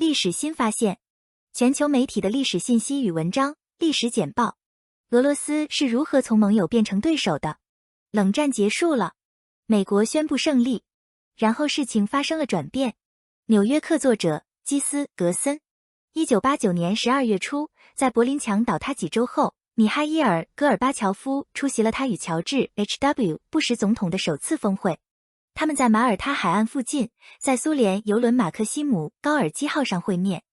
历史新发现，全球媒体的历史信息与文章，历史简报。俄罗斯是如何从盟友变成对手的？冷战结束了，美国宣布胜利，然后事情发生了转变。纽约客作者基斯·格森。1989年12月初，在柏林墙倒塌几周后，米哈伊尔·戈尔巴乔夫出席了他与乔治 ·H.W. 布什总统的首次峰会。他们在马耳他海岸附近，在苏联邮轮马克西姆·高尔基号上会面。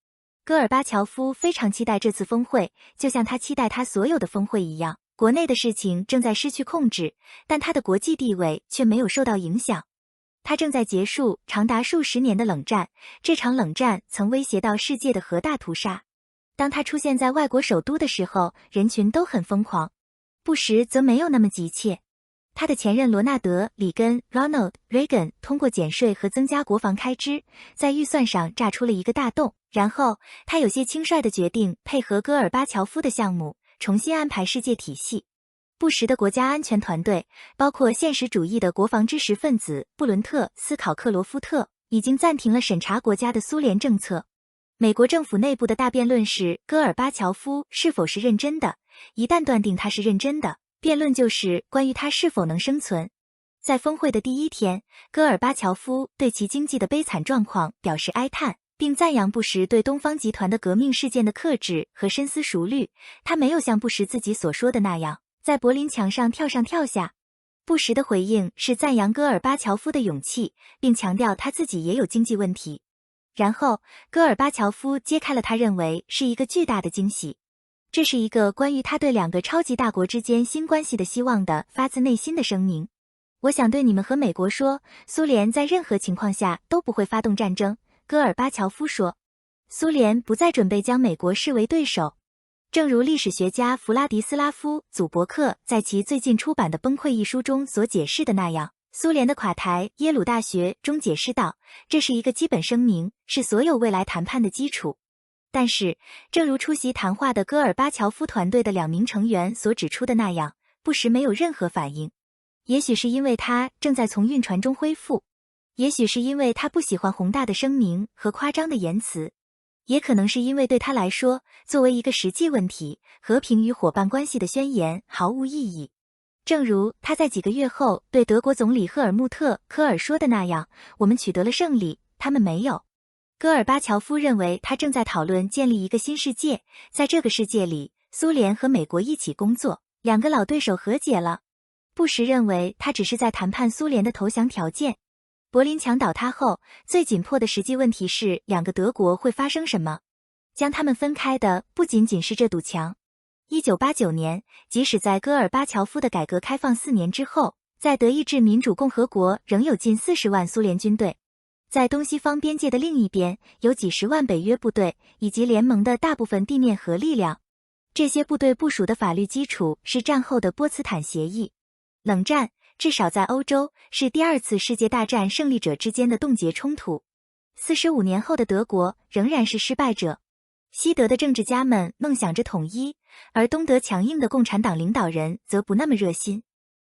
戈尔巴乔夫非常期待这次峰会，就像他期待他所有的峰会一样。国内的事情正在失去控制，但他的国际地位却没有受到影响。他正在结束长达数十年的冷战，这场冷战曾威胁到世界的核大屠杀。当他出现在外国首都的时候，人群都很疯狂。布什则没有那么急切。他的前任罗纳德·里根 （Ronald Reagan） 通过减税和增加国防开支，在预算上炸出了一个大洞。然后，他有些轻率地决定配合戈尔巴乔夫的项目，重新安排世界体系。布什的国家安全团队，包括现实主义的国防知识分子布伦特·斯考克罗夫特，已经暂停了审查国家的苏联政策。美国政府内部的大辩论是戈尔巴乔夫是否是认真的。一旦断定他是认真的，辩论就是关于他是否能生存。在峰会的第一天，戈尔巴乔夫对其经济的悲惨状况表示哀叹，并赞扬布什对东方集团的革命事件的克制和深思熟虑。他没有像布什自己所说的那样，在柏林墙上跳上跳下。布什的回应是赞扬戈尔巴乔夫的勇气，并强调他自己也有经济问题。然后，戈尔巴乔夫揭开了他认为是一个巨大的惊喜。这是一个关于他对两个超级大国之间新关系的希望的发自内心的声明。我想对你们和美国说，苏联在任何情况下都不会发动战争，戈尔巴乔夫说。苏联不再准备将美国视为对手。正如历史学家弗拉迪斯拉夫·祖伯克在其最近出版的《崩溃》一书中所解释的那样，苏联的垮台，耶鲁大学中解释道，这是一个基本声明，是所有未来谈判的基础。但是，正如出席谈话的戈尔巴乔夫团队的2名成员所指出的那样，布什没有任何反应。也许是因为他正在从晕船中恢复，也许是因为他不喜欢宏大的声明和夸张的言辞，也可能是因为对他来说，作为一个实际问题，和平与伙伴关系的宣言毫无意义。正如他在几个月后对德国总理赫尔穆特·科尔说的那样，我们取得了胜利，他们没有。戈尔巴乔夫认为他正在讨论建立一个新世界，在这个世界里，苏联和美国一起工作，2个老对手和解了。布什认为他只是在谈判苏联的投降条件。柏林墙倒塌后，最紧迫的实际问题是2个德国会发生什么？将他们分开的不仅仅是这堵墙。1989年，即使在戈尔巴乔夫的改革开放4年之后，在德意志民主共和国仍有近40万苏联军队。在东西方边界的另一边，有几十万北约部队以及联盟的大部分地面核力量。这些部队部署的法律基础是战后的波茨坦协议。冷战，至少在欧洲，是第2次世界大战胜利者之间的冻结冲突。45年后的德国仍然是失败者。西德的政治家们梦想着统一，而东德强硬的共产党领导人则不那么热心。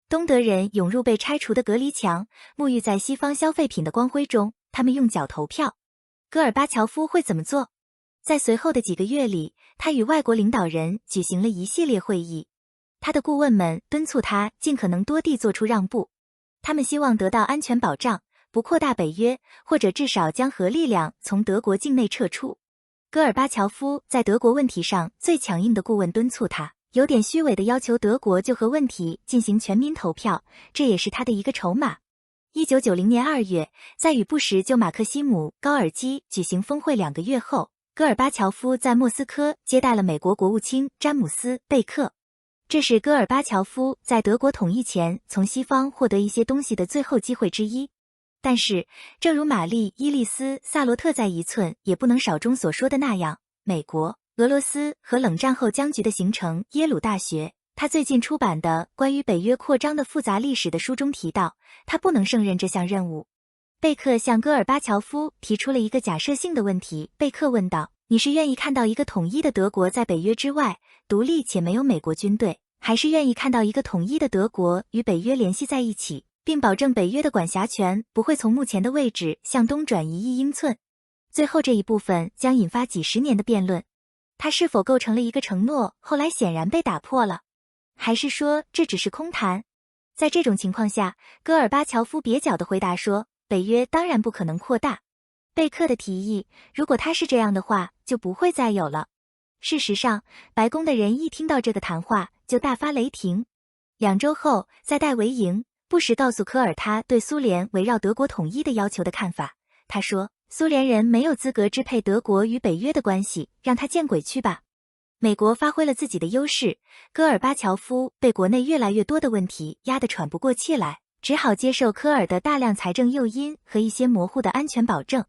东德人涌入被拆除的隔离墙，沐浴在西方消费品的光辉中，他们用脚投票。戈尔巴乔夫会怎么做？在随后的几个月里，他与外国领导人举行了一系列会议。他的顾问们敦促他尽可能多地做出让步。他们希望得到安全保障，不扩大北约，或者至少将核力量从德国境内撤出。戈尔巴乔夫在德国问题上最强硬的顾问敦促他，有点虚伪地要求德国就核问题进行全民投票，这也是他的一个筹码。1990年2月，在与布什就马克西姆·高尔基举行峰会2个月后，戈尔巴乔夫在莫斯科接待了美国国务卿詹姆斯·贝克。这是戈尔巴乔夫在德国统一前从西方获得一些东西的最后机会之一。但是，正如玛丽·伊丽丝·萨罗特在一寸也不能少中所说的那样，美国、俄罗斯和冷战后僵局的形成，耶鲁大学他最近出版的关于北约扩张的复杂历史的书中提到，他不能胜任这项任务。贝克向戈尔巴乔夫提出了一个假设性的问题。贝克问道：“你是愿意看到一个统一的德国在北约之外，独立且没有美国军队，还是愿意看到一个统一的德国与北约联系在一起，并保证北约的管辖权不会从目前的位置向东转移1英寸？”最后这一部分将引发几十年的辩论。他是否构成了一个承诺，后来显然被打破了，还是说这只是空谈？在这种情况下，戈尔巴乔夫蹩脚地回答说，北约当然不可能扩大。贝克的提议，如果他是这样的话，就不会再有了。事实上，白宫的人一听到这个谈话就大发雷霆。2周后，在戴维营，布什告诉科尔他对苏联围绕德国统一的要求的看法。他说，苏联人没有资格支配德国与北约的关系，让他见鬼去吧。美国发挥了自己的优势，戈尔巴乔夫被国内越来越多的问题压得喘不过气来，只好接受科尔的大量财政诱因和一些模糊的安全保证。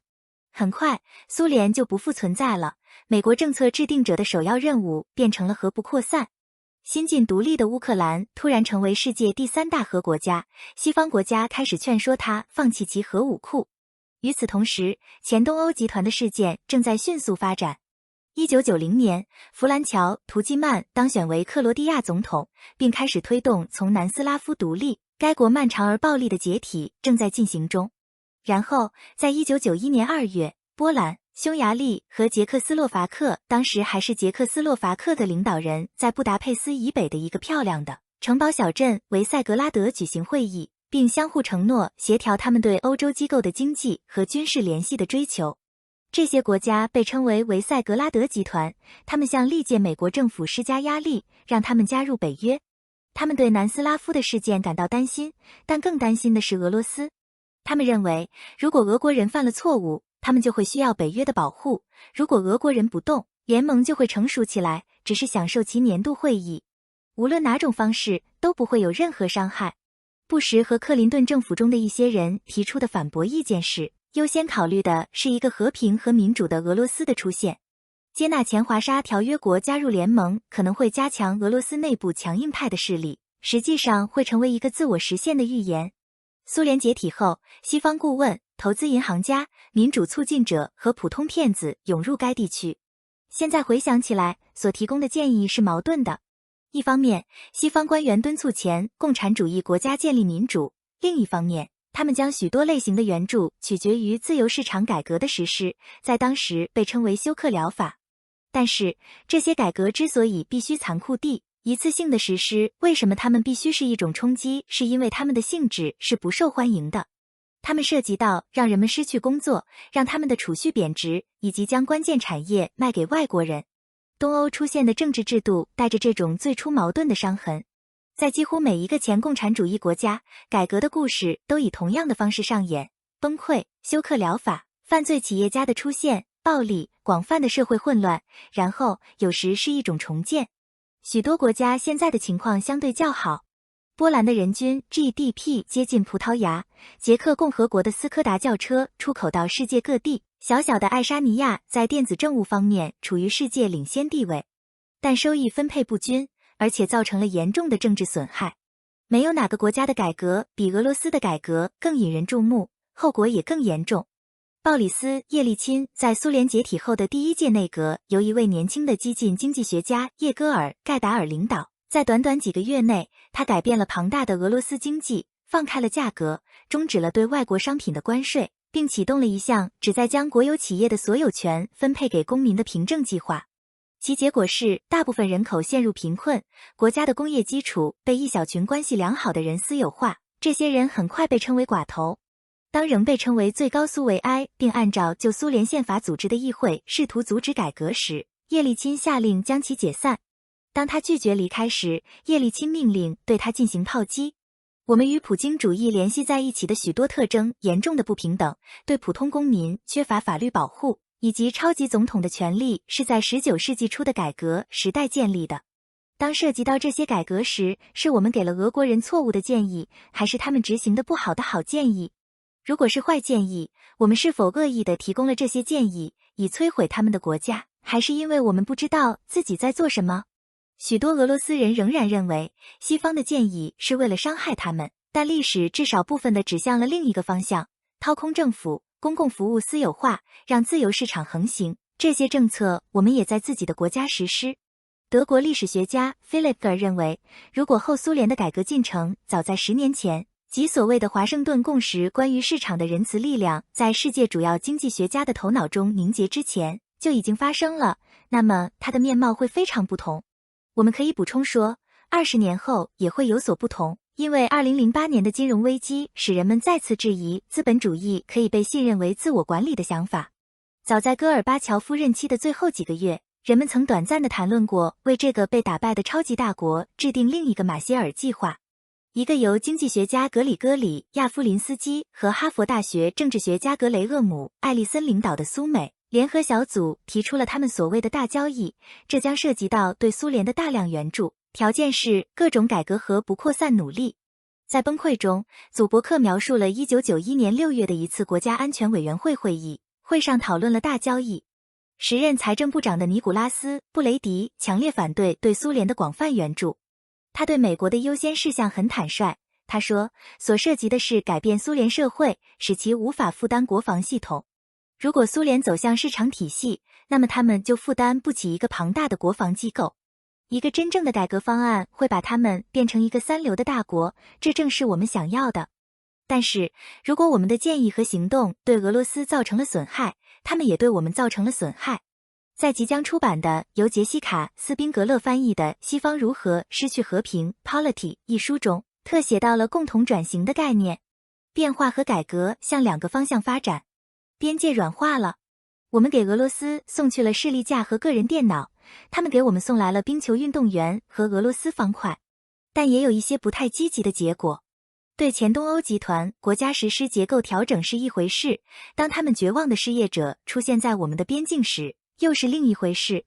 很快，苏联就不复存在了。美国政策制定者的首要任务变成了核不扩散。新近独立的乌克兰突然成为世界第3大核国家，西方国家开始劝说他放弃其核武库。与此同时，前东欧集团的事件正在迅速发展。1990年，弗兰乔·图基曼当选为克罗地亚总统，并开始推动从南斯拉夫独立。该国漫长而暴力的解体正在进行中。然后，在1991年2月，波兰、匈牙利和捷克斯洛伐克，当时还是捷克斯洛伐克的领导人，在布达佩斯以北的一个漂亮的城堡小镇维塞格拉德举行会议，并相互承诺协调他们对欧洲机构的经济和军事联系的追求。这些国家被称为维塞格拉德集团，他们向历届美国政府施加压力，让他们加入北约。他们对南斯拉夫的事件感到担心，但更担心的是俄罗斯。他们认为，如果俄国人犯了错误，他们就会需要北约的保护；如果俄国人不动，联盟就会成熟起来，只是享受其年度会议。无论哪种方式，都不会有任何伤害。布什和克林顿政府中的一些人提出的反驳意见是，优先考虑的是一个和平和民主的俄罗斯的出现。接纳前华沙条约国加入联盟可能会加强俄罗斯内部强硬派的势力，实际上会成为一个自我实现的预言。苏联解体后，西方顾问、投资银行家、民主促进者和普通骗子涌入该地区。现在回想起来，所提供的建议是矛盾的。一方面，西方官员敦促前共产主义国家建立民主；另一方面，他们将许多类型的援助取决于自由市场改革的实施，在当时被称为休克疗法。但是，这些改革之所以必须残酷地一次性的实施，为什么它们必须是一种冲击？是因为它们的性质是不受欢迎的。它们涉及到让人们失去工作，让他们的储蓄贬值，以及将关键产业卖给外国人。东欧出现的政治制度带着这种最初矛盾的伤痕。在几乎每一个前共产主义国家，改革的故事都以同样的方式上演：崩溃、休克疗法、犯罪企业家的出现、暴力、广泛的社会混乱，然后有时是一种重建。许多国家现在的情况相对较好。波兰的人均 GDP 接近葡萄牙，捷克共和国的斯柯达轿车出口到世界各地，小小的爱沙尼亚在电子政务方面处于世界领先地位，但收益分配不均，而且造成了严重的政治损害。没有哪个国家的改革比俄罗斯的改革更引人注目，后果也更严重。鲍里斯·叶利钦在苏联解体后的第一届内阁由一位年轻的激进经济学家叶戈尔·盖达尔领导，在短短几个月内，他改变了庞大的俄罗斯经济，放开了价格，终止了对外国商品的关税，并启动了一项旨在将国有企业的所有权分配给公民的凭证计划。其结果是，大部分人口陷入贫困，国家的工业基础被一小群关系良好的人私有化，这些人很快被称为寡头。当仍被称为最高苏维埃并按照旧苏联宪法组织的议会试图阻止改革时，叶利钦下令将其解散。当他拒绝离开时，叶利钦命令对他进行炮击。我们与普京主义联系在一起的许多特征：严重的不平等、对普通公民缺乏法律保护，以及超级总统的权力是在19世纪初的改革时代建立的。当涉及到这些改革时，是我们给了俄国人错误的建议，还是他们执行的不好的好建议？如果是坏建议，我们是否恶意地提供了这些建议，以摧毁他们的国家，还是因为我们不知道自己在做什么？许多俄罗斯人仍然认为西方的建议是为了伤害他们，但历史至少部分地指向了另一个方向：掏空政府、公共服务私有化，让自由市场横行。这些政策我们也在自己的国家实施。德国历史学家 Philipp Gerr 认为，如果后苏联的改革进程早在10年前即所谓的华盛顿共识关于市场的仁慈力量在世界主要经济学家的头脑中凝结之前就已经发生了，那么它的面貌会非常不同。我们可以补充说，20年后也会有所不同，因为2008年的金融危机使人们再次质疑资本主义可以被信任为自我管理的想法。早在戈尔巴乔夫任期的最后几个月，人们曾短暂地谈论过为这个被打败的超级大国制定另一个马歇尔计划。一个由经济学家格里戈里·亚夫林斯基和哈佛大学政治学家格雷厄姆·艾利森领导的苏美联合小组提出了他们所谓的大交易，这将涉及到对苏联的大量援助，条件是各种改革和不扩散努力。在崩溃中，祖伯克描述了1991年6月的一次国家安全委员会会议，会上讨论了大交易。时任财政部长的尼古拉斯·布雷迪强烈反对对苏联的广泛援助。他对美国的优先事项很坦率，他说，所涉及的是改变苏联社会，使其无法负担国防系统。如果苏联走向市场体系，那么他们就负担不起一个庞大的国防机构。一个真正的改革方案会把他们变成一个三流的大国，这正是我们想要的。但是，如果我们的建议和行动对俄罗斯造成了损害，他们也对我们造成了损害。在即将出版的由杰西卡·斯宾格勒翻译的《西方如何失去和平 Polity》一书中，特写到了共同转型的概念。变化和改革向两个方向发展。边界软化了。我们给俄罗斯送去了士力架和个人电脑，他们给我们送来了冰球运动员和俄罗斯方块。但也有一些不太积极的结果。对前东欧集团国家实施结构调整是一回事，当他们绝望的失业者出现在我们的边境时，又是另一回事。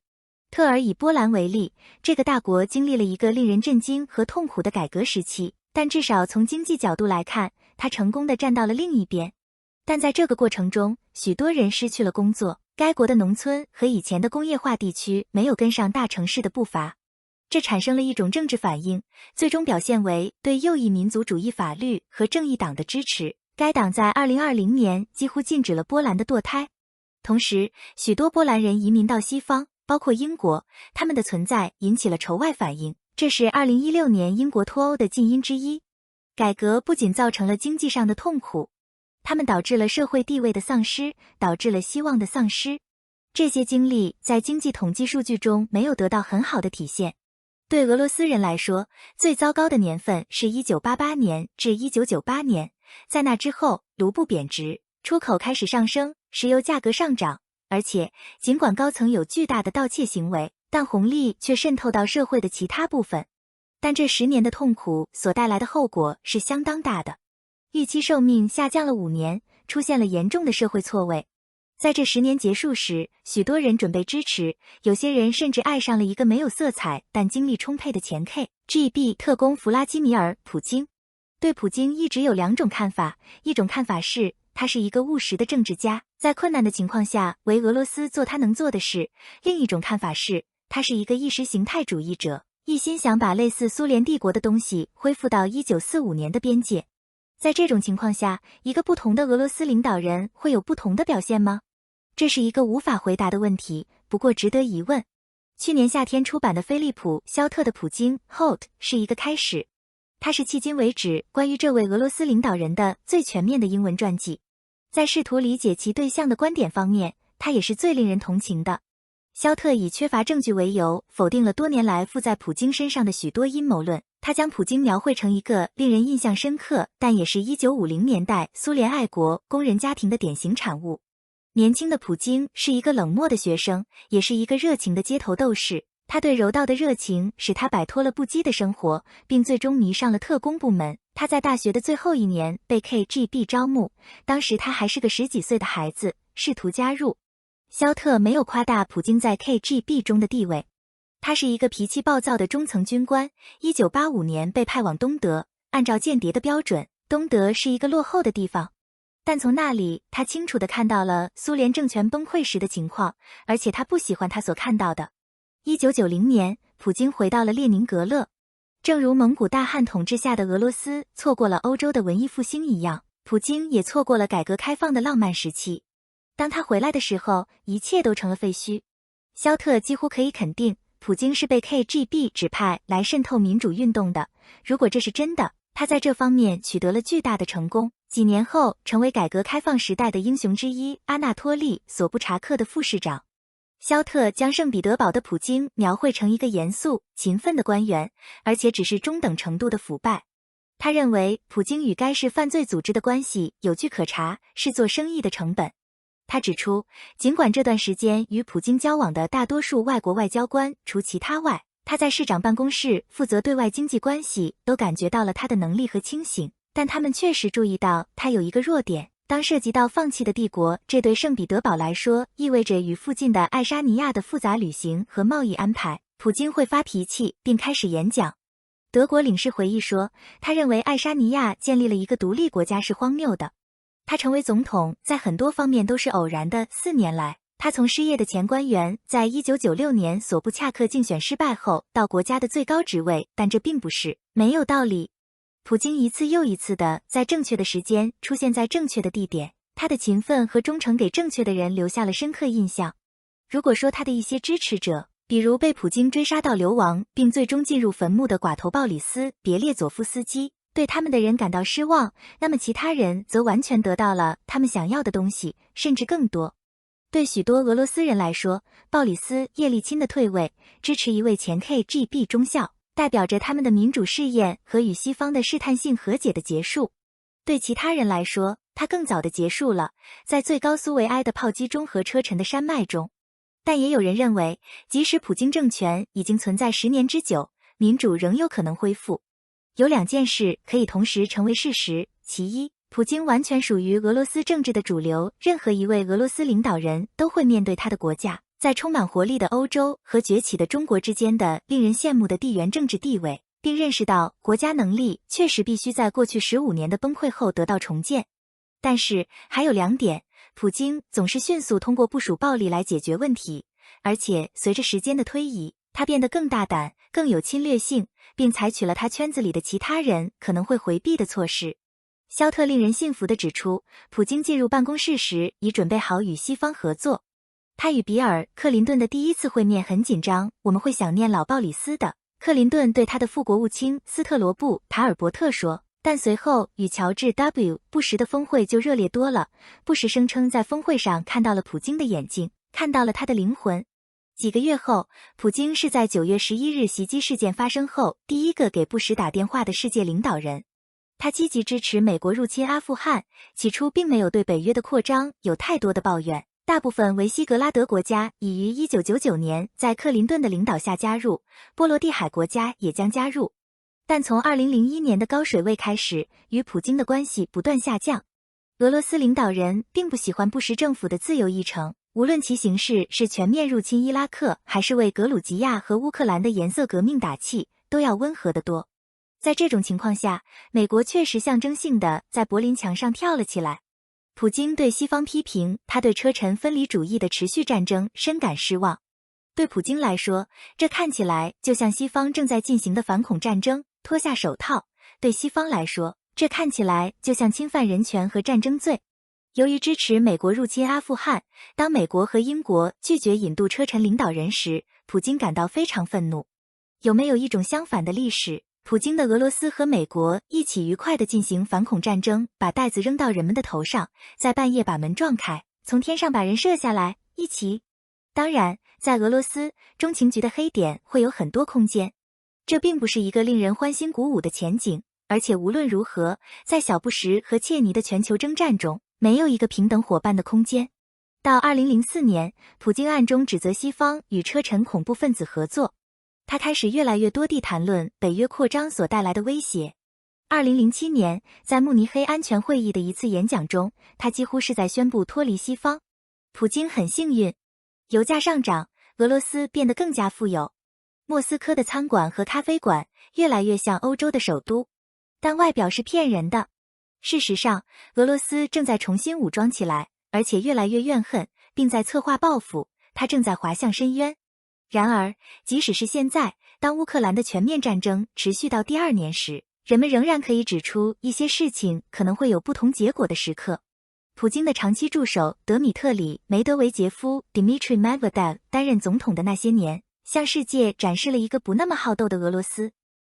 特尔以波兰为例，这个大国经历了一个令人震惊和痛苦的改革时期，但至少从经济角度来看，它成功地站到了另一边。但在这个过程中，许多人失去了工作，该国的农村和以前的工业化地区没有跟上大城市的步伐。这产生了一种政治反应，最终表现为对右翼民族主义法律和正义党的支持。该党在2020年几乎禁止了波兰的堕胎。同时，许多波兰人移民到西方，包括英国，他们的存在引起了仇外反应，这是2016年英国脱欧的近因之一。改革不仅造成了经济上的痛苦，它们导致了社会地位的丧失，导致了希望的丧失。这些经历在经济统计数据中没有得到很好的体现。对俄罗斯人来说，最糟糕的年份是1988年至1998年，在那之后，卢布贬值，出口开始上升，石油价格上涨，而且尽管高层有巨大的盗窃行为，但红利却渗透到社会的其他部分。但这10年的痛苦所带来的后果是相当大的。预期寿命下降了5年，出现了严重的社会错位。在这10年结束时，许多人准备支持，有些人甚至爱上了一个没有色彩但精力充沛的前 KGB 特工弗拉基米尔·普京。对普京一直有2种看法，一种看法是他是一个务实的政治家，在困难的情况下为俄罗斯做他能做的事；另一种看法是他是一个意识形态主义者，一心想把类似苏联帝国的东西恢复到1945年的边界。在这种情况下，一个不同的俄罗斯领导人会有不同的表现吗？这是一个无法回答的问题，不过值得疑问。去年夏天出版的菲利普·肖特的《普京 Holt》是一个开始，它是迄今为止关于这位俄罗斯领导人的最全面的英文传记。在试图理解其对象的观点方面，他也是最令人同情的。肖特以缺乏证据为由，否定了多年来附在普京身上的许多阴谋论。他将普京描绘成一个令人印象深刻，但也是1950年代苏联爱国工人家庭的典型产物。年轻的普京是一个冷漠的学生，也是一个热情的街头斗士。他对柔道的热情使他摆脱了不羁的生活，并最终迷上了特工部门。他在大学的最后1年被 KGB 招募，当时他还是个10几岁的孩子，试图加入。肖特没有夸大普京在 KGB 中的地位。他是一个脾气暴躁的中层军官，1985年被派往东德。按照间谍的标准，东德是一个落后的地方。但从那里，他清楚地看到了苏联政权崩溃时的情况，而且他不喜欢他所看到的。1990年，普京回到了列宁格勒。正如蒙古大汗统治下的俄罗斯错过了欧洲的文艺复兴一样，普京也错过了改革开放的浪漫时期。当他回来的时候，一切都成了废墟。肖特几乎可以肯定，普京是被 KGB 指派来渗透民主运动的。如果这是真的，他在这方面取得了巨大的成功，几年后成为改革开放时代的英雄之一阿纳托利·索布查克的副市长。肖特将圣彼得堡的普京描绘成一个严肃、勤奋的官员，而且只是中等程度的腐败。他认为普京与该市犯罪组织的关系有据可查，是做生意的成本。他指出，尽管这段时间与普京交往的大多数外国外交官除其他外，他在市长办公室负责对外经济关系都感觉到了他的能力和清醒，但他们确实注意到他有一个弱点。当涉及到放弃的帝国，这对圣彼得堡来说意味着与附近的爱沙尼亚的复杂旅行和贸易安排。普京会发脾气并开始演讲。德国领事回忆说，他认为爱沙尼亚建立了一个独立国家是荒谬的。他成为总统在很多方面都是偶然的。4年来，他从失业的前官员，在1996年索布恰克竞选失败后到国家的最高职位，但这并不是没有道理。普京一次又一次的在正确的时间出现在正确的地点，他的勤奋和忠诚给正确的人留下了深刻印象。如果说他的一些支持者，比如被普京追杀到流亡并最终进入坟墓的寡头鲍里斯·别列佐夫斯基，对他们的人感到失望，那么其他人则完全得到了他们想要的东西，甚至更多。对许多俄罗斯人来说，鲍里斯·叶利钦的退位，支持一位前 KGB 中校，代表着他们的民主试验和与西方的试探性和解的结束。对其他人来说，它更早的结束了，在最高苏维埃的炮击中和车臣的山脉中。但也有人认为，即使普京政权已经存在10年之久，民主仍有可能恢复。有2件事可以同时成为事实。其一，普京完全属于俄罗斯政治的主流，任何一位俄罗斯领导人都会面对他的国家在充满活力的欧洲和崛起的中国之间的令人羡慕的地缘政治地位，并认识到国家能力确实必须在过去15年的崩溃后得到重建。但是还有2点，普京总是迅速通过部署暴力来解决问题，而且随着时间的推移，他变得更大胆，更有侵略性，并采取了他圈子里的其他人可能会回避的措施。肖特令人信服地指出，普京进入办公室时已准备好与西方合作。他与比尔·克林顿的第一次会面很紧张，我们会想念老鲍里斯的，克林顿对他的副国务卿斯特罗布·塔尔伯特说。但随后与乔治 ·W. 布什的峰会就热烈多了。布什声称在峰会上看到了普京的眼睛，看到了他的灵魂。几个月后，普京是在9月11日袭击事件发生后第一个给布什打电话的世界领导人。他积极支持美国入侵阿富汗，起初并没有对北约的扩张有太多的抱怨。大部分维希格拉德国家已于1999年在克林顿的领导下加入，波罗的海国家也将加入。但从2001年的高水位开始，与普京的关系不断下降。俄罗斯领导人并不喜欢布什政府的自由议程，无论其形式是全面入侵伊拉克，还是为格鲁吉亚和乌克兰的颜色革命打气，都要温和得多。在这种情况下，美国确实象征性的在柏林墙上跳了起来。普京对西方批评他对车臣分离主义的持续战争深感失望。对普京来说，这看起来就像西方正在进行的反恐战争，脱下手套；对西方来说，这看起来就像侵犯人权和战争罪。由于支持美国入侵阿富汗，当美国和英国拒绝引渡车臣领导人时，普京感到非常愤怒。有没有一种相反的历史？普京的俄罗斯和美国一起愉快地进行反恐战争，把袋子扔到人们的头上，在半夜把门撞开，从天上把人射下来，一起。当然，在俄罗斯，中情局的黑点会有很多空间。这并不是一个令人欢欣鼓舞的前景，而且无论如何，在小布什和切尼的全球征战中，没有一个平等伙伴的空间。到2004年，普京暗中指责西方与车臣恐怖分子合作。他开始越来越多地谈论北约扩张所带来的威胁。2007年，在慕尼黑安全会议的一次演讲中，他几乎是在宣布脱离西方。普京很幸运，油价上涨，俄罗斯变得更加富有。莫斯科的餐馆和咖啡馆越来越像欧洲的首都，但外表是骗人的。事实上，俄罗斯正在重新武装起来，而且越来越怨恨，并在策划报复，它正在滑向深渊。然而，即使是现在，当乌克兰的全面战争持续到第2年时，人们仍然可以指出一些事情可能会有不同结果的时刻。普京的长期助手德米特里·梅德韦杰夫 （Dmitry Medvedev） 担任总统的那些年，向世界展示了一个不那么好斗的俄罗斯。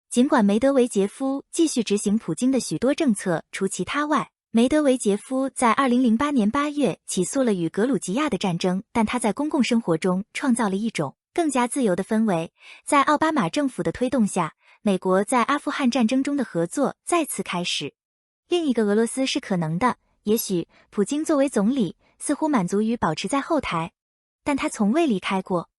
尽管梅德韦杰夫继续执行普京的许多政策，除其他外，梅德韦杰夫在2008年8月起诉了与格鲁吉亚的战争，但他在公共生活中创造了一种更加自由的氛围。在奥巴马政府的推动下，美国在阿富汗战争中的合作再次开始。另一个俄罗斯是可能的，也许普京作为总理似乎满足于保持在后台，但他从未离开过。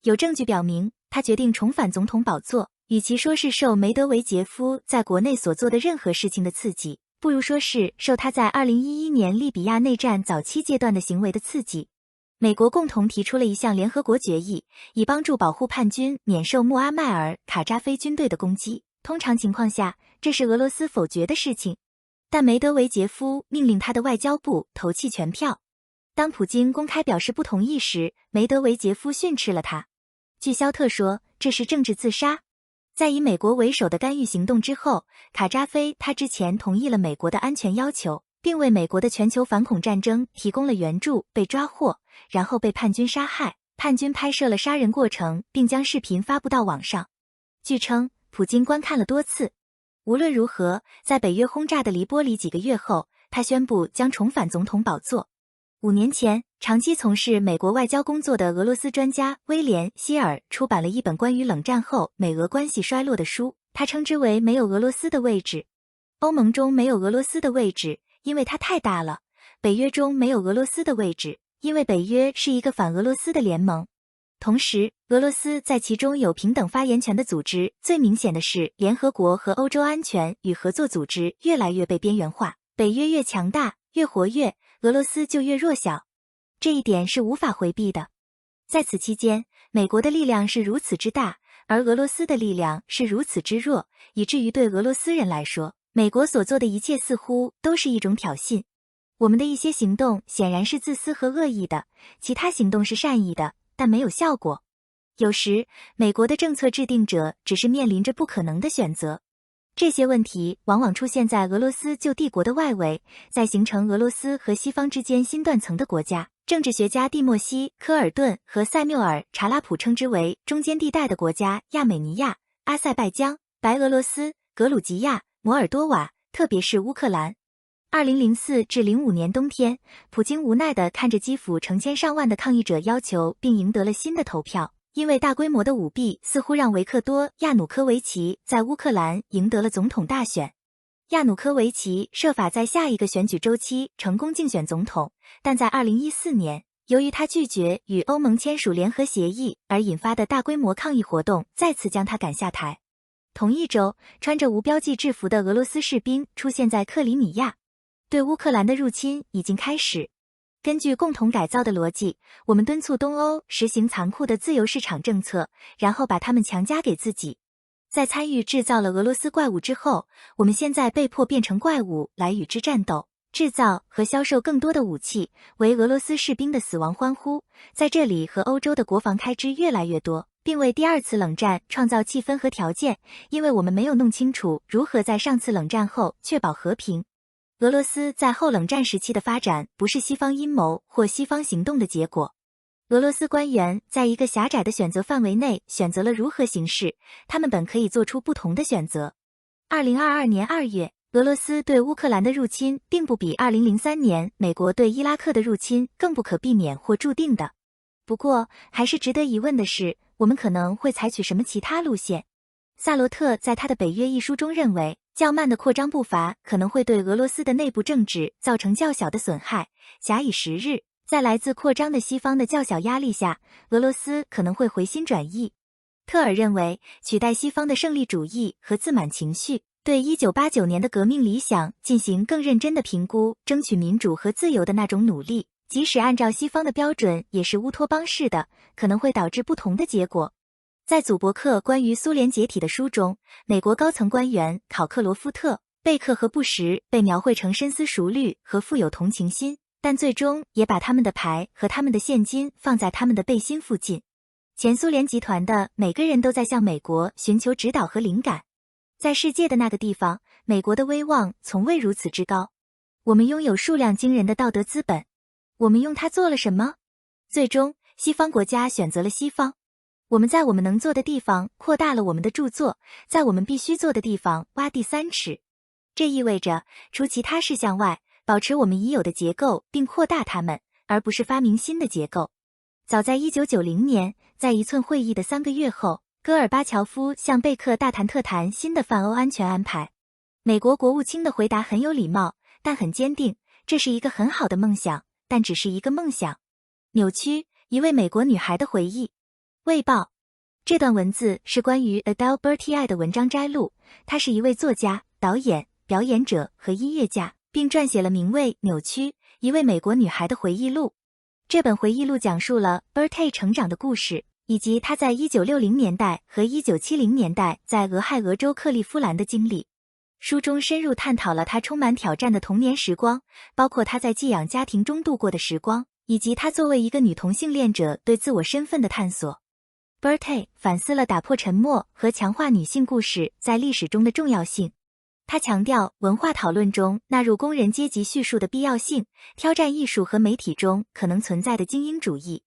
有证据表明，他决定重返总统宝座，与其说是受梅德韦杰夫在国内所做的任何事情的刺激，不如说是受他在2011年利比亚内战早期阶段的行为的刺激。美国共同提出了一项联合国决议，以帮助保护叛军免受穆阿迈尔·卡扎菲军队的攻击。通常情况下，这是俄罗斯否决的事情，但梅德韦杰夫命令他的外交部投弃权票。当普京公开表示不同意时，梅德韦杰夫训斥了他。据肖特说，这是政治自杀。在以美国为首的干预行动之后，卡扎菲他之前同意了美国的安全要求，并为美国的全球反恐战争提供了援助，被抓获，然后被叛军杀害。叛军拍摄了杀人过程，并将视频发布到网上。据称，普京观看了多次。无论如何，在北约轰炸的黎波里几个月后，他宣布将重返总统宝座。5年前，长期从事美国外交工作的俄罗斯专家威廉·希尔出版了一本关于冷战后美俄关系衰落的书，他称之为没有俄罗斯的位置。欧盟中没有俄罗斯的位置，因为它太大了。北约中没有俄罗斯的位置，因为北约是一个反俄罗斯的联盟。同时，俄罗斯在其中有平等发言权的组织，最明显的是联合国和欧洲安全与合作组织越来越被边缘化。北约越强大，越活跃，俄罗斯就越弱小，这一点是无法回避的。在此期间，美国的力量是如此之大，而俄罗斯的力量是如此之弱，以至于对俄罗斯人来说，美国所做的一切似乎都是一种挑衅。我们的一些行动显然是自私和恶意的，其他行动是善意的，但没有效果。有时，美国的政策制定者只是面临着不可能的选择。这些问题往往出现在俄罗斯旧帝国的外围，在形成俄罗斯和西方之间新断层的国家。政治学家蒂莫西·科尔顿和塞缪尔·查拉普称之为中间地带的国家：亚美尼亚、阿塞拜疆、白俄罗斯、格鲁吉亚、摩尔多瓦，特别是乌克兰。2004至05年冬天，普京无奈地看着基辅成千上万的抗议者要求并赢得了新的投票。因为大规模的舞弊似乎让维克多·亚努科维奇在乌克兰赢得了总统大选。亚努科维奇设法在下一个选举周期成功竞选总统，但在2014年，由于他拒绝与欧盟签署联合协议而引发的大规模抗议活动再次将他赶下台。同一周，穿着无标记制服的俄罗斯士兵出现在克里米亚，对乌克兰的入侵已经开始。根据共同改造的逻辑，我们敦促东欧实行残酷的自由市场政策，然后把它们强加给自己。在参与制造了俄罗斯怪物之后，我们现在被迫变成怪物来与之战斗，制造和销售更多的武器，为俄罗斯士兵的死亡欢呼。在这里和欧洲的国防开支越来越多，并为第二次冷战创造气氛和条件，因为我们没有弄清楚如何在上次冷战后确保和平。俄罗斯在后冷战时期的发展不是西方阴谋或西方行动的结果。俄罗斯官员在一个狭窄的选择范围内选择了如何行事，他们本可以做出不同的选择。2022年2月，俄罗斯对乌克兰的入侵并不比2003年美国对伊拉克的入侵更不可避免或注定的。不过，还是值得疑问的是，我们可能会采取什么其他路线？萨罗特在他的《北约》一书中认为，较慢的扩张步伐可能会对俄罗斯的内部政治造成较小的损害。假以时日，在来自扩张的西方的较小压力下，俄罗斯可能会回心转意。特尔认为，取代西方的胜利主义和自满情绪，对1989年的革命理想进行更认真的评估，争取民主和自由的那种努力，即使按照西方的标准也是乌托邦式的，可能会导致不同的结果。在祖伯克关于苏联解体的书中，美国高层官员考克罗夫特、贝克和布什被描绘成深思熟虑和富有同情心，但最终也把他们的牌和他们的现金放在他们的背心附近。前苏联集团的每个人都在向美国寻求指导和灵感。在世界的那个地方，美国的威望从未如此之高。我们拥有数量惊人的道德资本。我们用它做了什么？最终，西方国家选择了西方。我们在我们能做的地方扩大了我们的著作，在我们必须做的地方挖第三尺。这意味着，除其他事项外，保持我们已有的结构并扩大它们，而不是发明新的结构。早在1990年，在一寸会议的3个月后，戈尔巴乔夫向贝克大谈特谈新的泛欧安全安排。美国国务卿的回答很有礼貌，但很坚定，这是一个很好的梦想，但只是一个梦想。扭曲，一位美国女孩的回忆。卫报。这段文字是关于 Adele Bertier 的文章摘录，她是一位作家、导演、表演者和音乐家，并撰写了名为《扭曲：一位美国女孩的回忆录》。这本回忆录讲述了 Bertier 成长的故事，以及她在1960年代和1970年代在俄亥俄州克利夫兰的经历。书中深入探讨了她充满挑战的童年时光，包括她在寄养家庭中度过的时光，以及她作为一个女同性恋者对自我身份的探索。Bertier 反思了打破沉默和强化女性故事在历史中的重要性。他强调文化讨论中纳入工人阶级叙述的必要性，挑战艺术和媒体中可能存在的精英主义。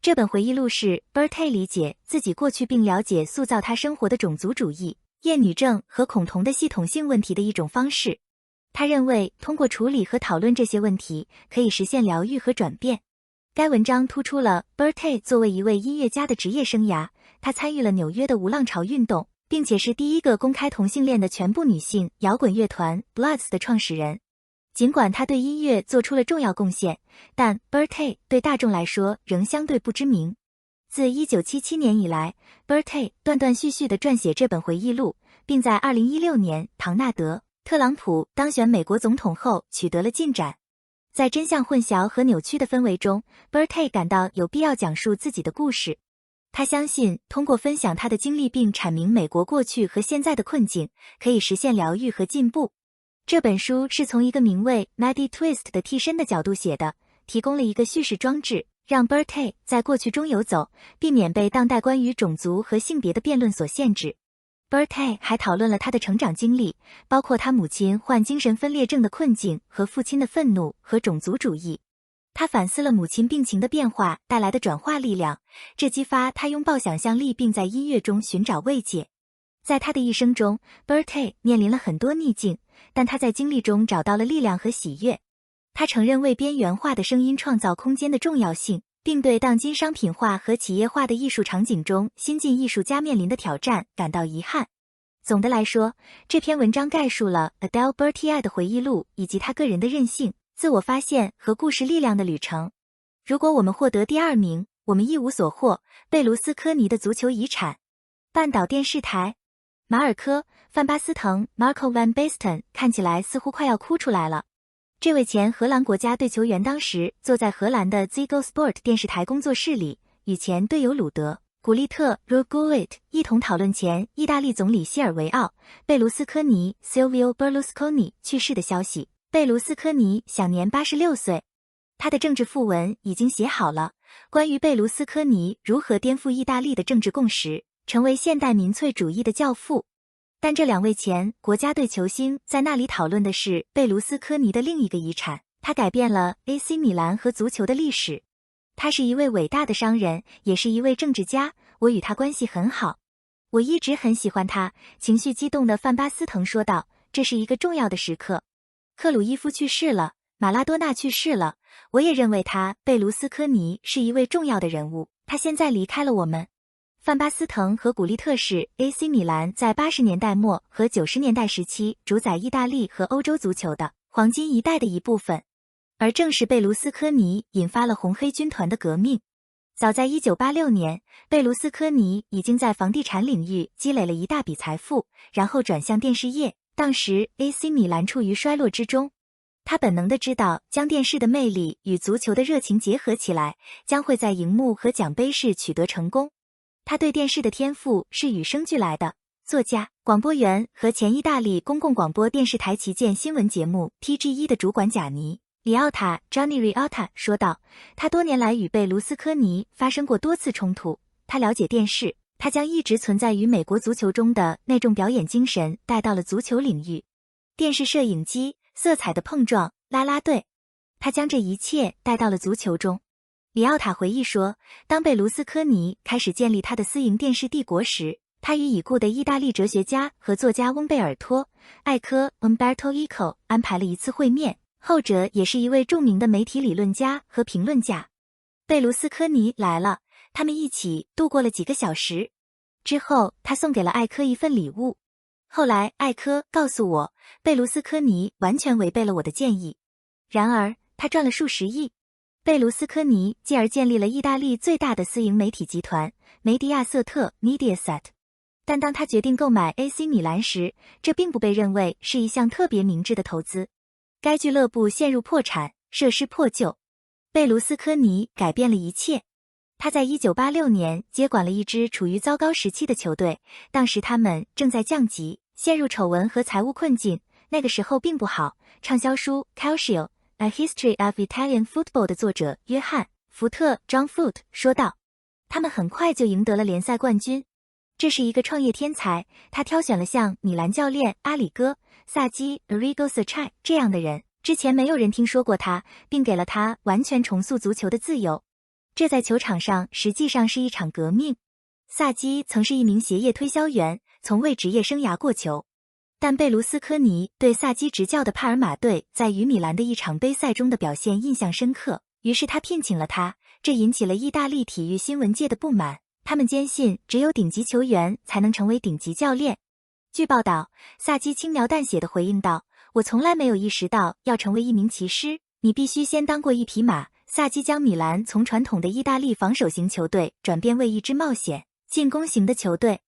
这本回忆录是 Bertier 理解自己过去并了解塑造他生活的种族主义、厌女症和恐同的系统性问题的一种方式。他认为通过处理和讨论这些问题，可以实现疗愈和转变。该文章突出了 Bertier 作为一位音乐家的职业生涯，他参与了纽约的无浪潮运动，并且是第一个公开同性恋的全部女性摇滚乐团 Bloods 的创始人。尽管他对音乐做出了重要贡献，但 Bertier 对大众来说仍相对不知名。自1977年以来， Bertier 断断续续地撰写这本回忆录，并在2016年唐纳德·特朗普当选美国总统后取得了进展。在真相混淆和扭曲的氛围中， Bertier 感到有必要讲述自己的故事。他相信通过分享他的经历并阐明美国过去和现在的困境，可以实现疗愈和进步。这本书是从一个名为 Maddie Twist 的替身的角度写的，提供了一个叙事装置，让 Bertier 在过去中游走，避免被当代关于种族和性别的辩论所限制。Bertier 还讨论了他的成长经历，包括他母亲患精神分裂症的困境和父亲的愤怒和种族主义。他反思了母亲病情的变化带来的转化力量，这激发他拥抱想象力并在音乐中寻找慰藉。在他的一生中， Bertier 面临了很多逆境，但他在经历中找到了力量和喜悦。他承认为边缘化的声音创造空间的重要性，并对当今商品化和企业化的艺术场景中新晋艺术家面临的挑战感到遗憾。总的来说，这篇文章概述了 Adele Bertier 的回忆录以及他个人的韧性、自我发现和故事力量的旅程。如果我们获得第2名，我们一无所获。贝卢斯科尼的足球遗产。半岛电视台。马尔科·范巴斯滕 Marco van Basten 看起来似乎快要哭出来了。这位前荷兰国家队球员当时坐在荷兰的 Ziggo Sport 电视台工作室里，与前队友鲁德·古利特 Rugulit 一同讨论前意大利总理西尔维奥·贝卢斯科尼 Silvio Berlusconi 去世的消息。贝卢斯科尼享年86岁。他的政治讣文已经写好了，关于贝卢斯科尼如何颠覆意大利的政治共识，成为现代民粹主义的教父。但这2位前国家队球星在那里讨论的是贝卢斯科尼的另一个遗产，他改变了 AC 米兰和足球的历史。他是一位伟大的商人，也是一位政治家，我与他关系很好。我一直很喜欢他，情绪激动的范巴斯滕说道，这是一个重要的时刻。克鲁伊夫去世了，马拉多纳去世了，我也认为贝卢斯科尼是一位重要的人物，他现在离开了我们。范巴斯滕和古利特是 AC 米兰在80年代末和90年代时期主宰意大利和欧洲足球的黄金一代的一部分，而正是贝卢斯科尼引发了红黑军团的革命。早在1986年，贝卢斯科尼已经在房地产领域积累了一大笔财富，然后转向电视业。当时 AC 米兰处于衰落之中，他本能地知道将电视的魅力与足球的热情结合起来，将会在荧幕和奖杯室取得成功。他对电视的天赋是与生俱来的。作家、广播员和前意大利公共广播电视台旗舰新闻节目 TG1 的主管贾尼·里奥塔 Johnny Riotta 说道，他多年来与贝卢斯科尼发生过多次冲突。他了解电视，他将一直存在于美国足球中的那种表演精神带到了足球领域。电视摄影机、色彩的碰撞、啦啦队，他将这一切带到了足球中。里奥塔回忆说，当贝卢斯科尼开始建立他的私营电视帝国时，他与已故的意大利哲学家和作家翁贝尔托·艾科 （Umberto Eco） 安排了一次会面，后者也是一位著名的媒体理论家和评论家。贝卢斯科尼来了，他们一起度过了几个小时。之后，他送给了艾科一份礼物。后来，艾科告诉我，贝卢斯科尼完全违背了我的建议。然而，他赚了数十亿。贝卢斯科尼继而建立了意大利最大的私营媒体集团梅迪亚瑟特 （Mediaset）。但当他决定购买 AC 米兰时，这并不被认为是一项特别明智的投资。该俱乐部陷入破产，设施破旧。贝卢斯科尼改变了一切。他在1986年接管了一支处于糟糕时期的球队，当时他们正在降级，陷入丑闻和财务困境。那个时候并不好。畅销书《Calcio: A History of Italian Football》的作者约翰·福特 （John Foot） 说道：“他们很快就赢得了联赛冠军。这是一个创业天才，他挑选了像米兰教练阿里戈·萨基 （Arrigo Sacchi） 这样的人，之前没有人听说过他，并给了他完全重塑足球的自由。这在球场上实际上是一场革命。萨基曾是一名鞋业推销员，从未职业生涯过球。但贝卢斯科尼对萨基执教的帕尔马队在与米兰的一场杯赛中的表现印象深刻，于是他聘请了他，这引起了意大利体育新闻界的不满。他们坚信只有顶级球员才能成为顶级教练。据报道，萨基轻描淡写地回应道：“我从来没有意识到要成为一名骑师，你必须先当过一匹马。”萨基将米兰从传统的意大利防守型球队转变为一支冒险进攻型的球队，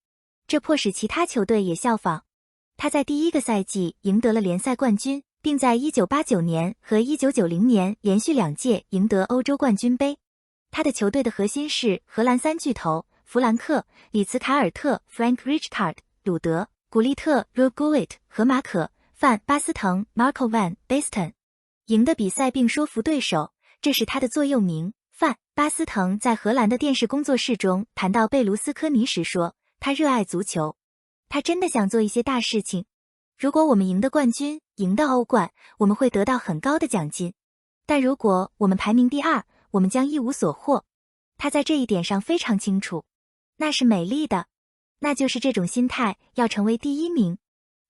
这迫使其他球队也效仿。他在第一个赛季赢得了联赛冠军，并在1989年和1990年连续2届赢得欧洲冠军杯。他的球队的核心是荷兰三巨头弗兰克、里茨卡尔特 （Frank Rijkaard）、鲁德、古利特 （Ruud Gullit） 和马可·范·巴斯滕 （Marco van Basten）。赢得比赛并说服对手，这是他的座右铭。范·巴斯滕在荷兰的电视工作室中谈到贝卢斯科尼时说：“他热爱足球，他真的想做一些大事情。如果我们赢得冠军，赢得欧冠，我们会得到很高的奖金。但如果我们排名第2，我们将一无所获。”他在这一点上非常清楚，那是美丽的，那就是这种心态，要成为第1名。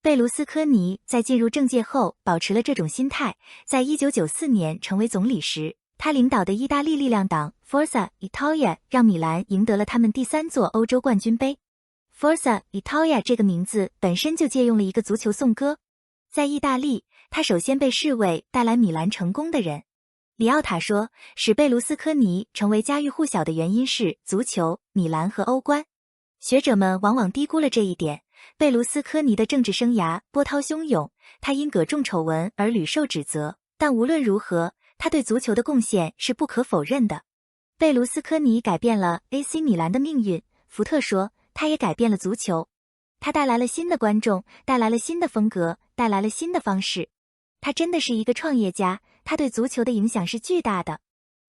贝卢斯科尼在进入政界后保持了这种心态，在1994年成为总理时，他领导的意大利力量党 Forza Italia 让米兰赢得了他们第3座欧洲冠军杯。Forza Italia 这个名字本身就借用了一个足球颂歌。在意大利，他首先被视为带来米兰成功的人。里奥塔说，使贝卢斯科尼成为家喻户晓的原因是足球、米兰和欧冠。学者们往往低估了这一点。贝卢斯科尼的政治生涯波涛汹涌，他因各种丑闻而屡受指责，但无论如何，他对足球的贡献是不可否认的。贝卢斯科尼改变了 AC 米兰的命运，福特说，他也改变了足球。他带来了新的观众，带来了新的风格，带来了新的方式。他真的是一个创业家，他对足球的影响是巨大的。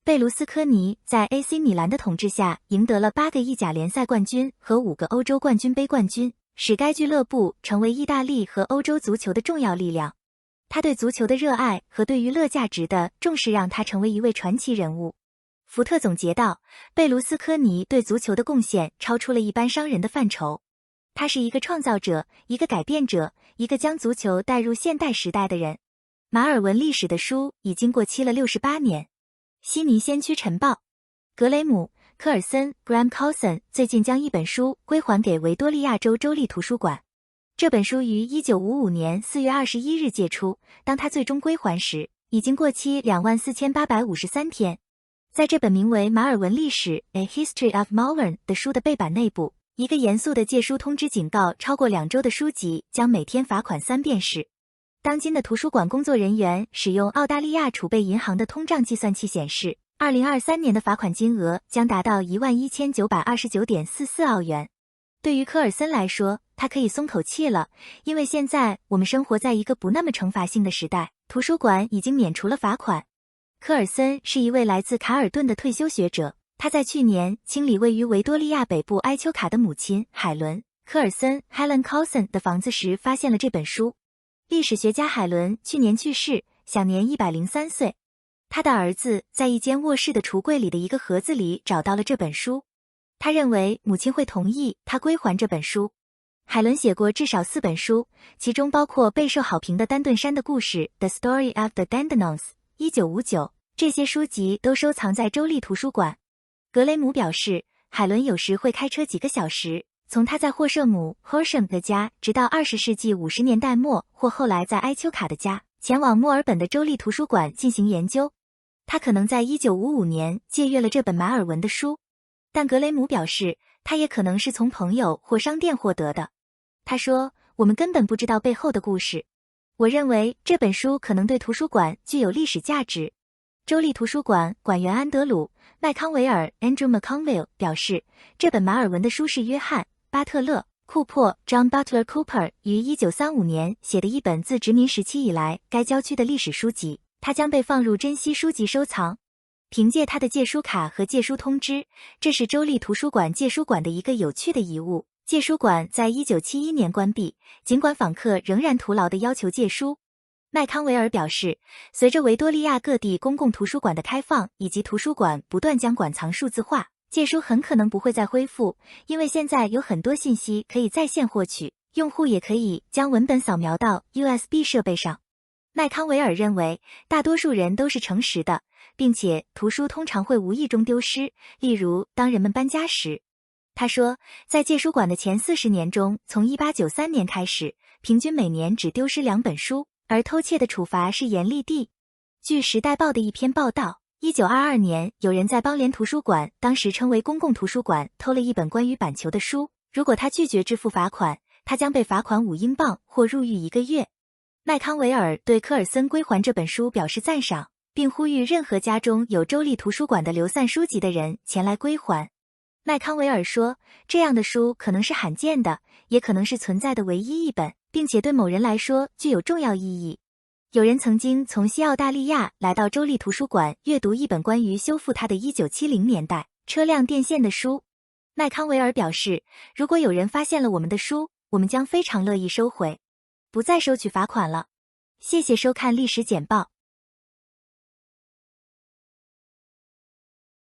贝卢斯科尼在 AC 米兰的统治下赢得了8个意甲联赛冠军和5个欧洲冠军杯冠军，使该俱乐部成为意大利和欧洲足球的重要力量。他对足球的热爱和对娱乐价值的重视让他成为一位传奇人物。福特总结道，贝卢斯科尼对足球的贡献超出了一般商人的范畴。他是一个创造者，一个改变者，一个将足球带入现代时代的人。马尔文历史的书已经过期了68年。悉尼先驱晨报，格雷姆·科尔森 （Graham Coulson） 最近将一本书归还给维多利亚州州立图书馆。这本书于1955年4月21日借出，当他最终归还时，已经过期24853天。在这本名为《马尔文历史 A History of Malvern》的书的背板内部，一个严肃的借书通知警告超过2周的书籍将每天罚款3便士。当今的图书馆工作人员使用澳大利亚储备银行的通胀计算器显示，2023年的罚款金额将达到11929.44澳元。对于科尔森来说，他可以松口气了，因为现在我们生活在一个不那么惩罚性的时代，图书馆已经免除了罚款。科尔森是一位来自卡尔顿的退休学者，他在去年清理位于维多利亚北部埃丘卡的母亲海伦·科尔森 （Helen Coulson） 的房子时发现了这本书。历史学家海伦去年去世，享年103岁。他的儿子在一间卧室的橱柜里的一个盒子里找到了这本书。他认为母亲会同意他归还这本书。海伦写过至少4本书，其中包括备受好评的丹顿山的故事 The Story of the Dandenongs 1959，这些书籍都收藏在州立图书馆。格雷姆表示，海伦有时会开车几个小时，从他在霍舍姆 Horsham 的家，直到20世纪50年代末或后来在埃丘卡的家，前往墨尔本的州立图书馆进行研究。他可能在1955年借阅了这本马尔文的书，但格雷姆表示，他也可能是从朋友或商店获得的。他说，我们根本不知道背后的故事。我认为这本书可能对图书馆具有历史价值。州立图书馆馆员安德鲁·麦康维尔 Andrew McConville 表示，这本马尔文的书是约翰·巴特勒·库珀 John Butler Cooper 于1935年写的一本自殖民时期以来该郊区的历史书籍，它将被放入珍稀书籍收藏。凭借他的借书卡和借书通知，这是州立图书馆借书馆的一个有趣的遗物。借书馆在1971年关闭，尽管访客仍然徒劳地要求借书。麦康维尔表示，随着维多利亚各地公共图书馆的开放以及图书馆不断将馆藏数字化，借书很可能不会再恢复，因为现在有很多信息可以在线获取，用户也可以将文本扫描到 USB 设备上。麦康维尔认为，大多数人都是诚实的，并且图书通常会无意中丢失，例如当人们搬家时。他说，在借书馆的前40年中，从1893年开始，平均每年只丢失2本书，而偷窃的处罚是严厉的。据《时代报》的一篇报道，1922年，有人在邦联图书馆，当时称为公共图书馆，偷了一本关于板球的书。如果他拒绝支付罚款，他将被罚款5英镑或入狱1个月。麦康维尔对科尔森归还这本书表示赞赏，并呼吁任何家中有州立图书馆的流散书籍的人前来归还。麦康维尔说，这样的书可能是罕见的，也可能是存在的唯一一本，并且对某人来说具有重要意义。有人曾经从西澳大利亚来到州立图书馆阅读一本关于修复它的1970年代车辆电线的书。麦康维尔表示，如果有人发现了我们的书，我们将非常乐意收回，不再收取罚款了。谢谢收看历史简报。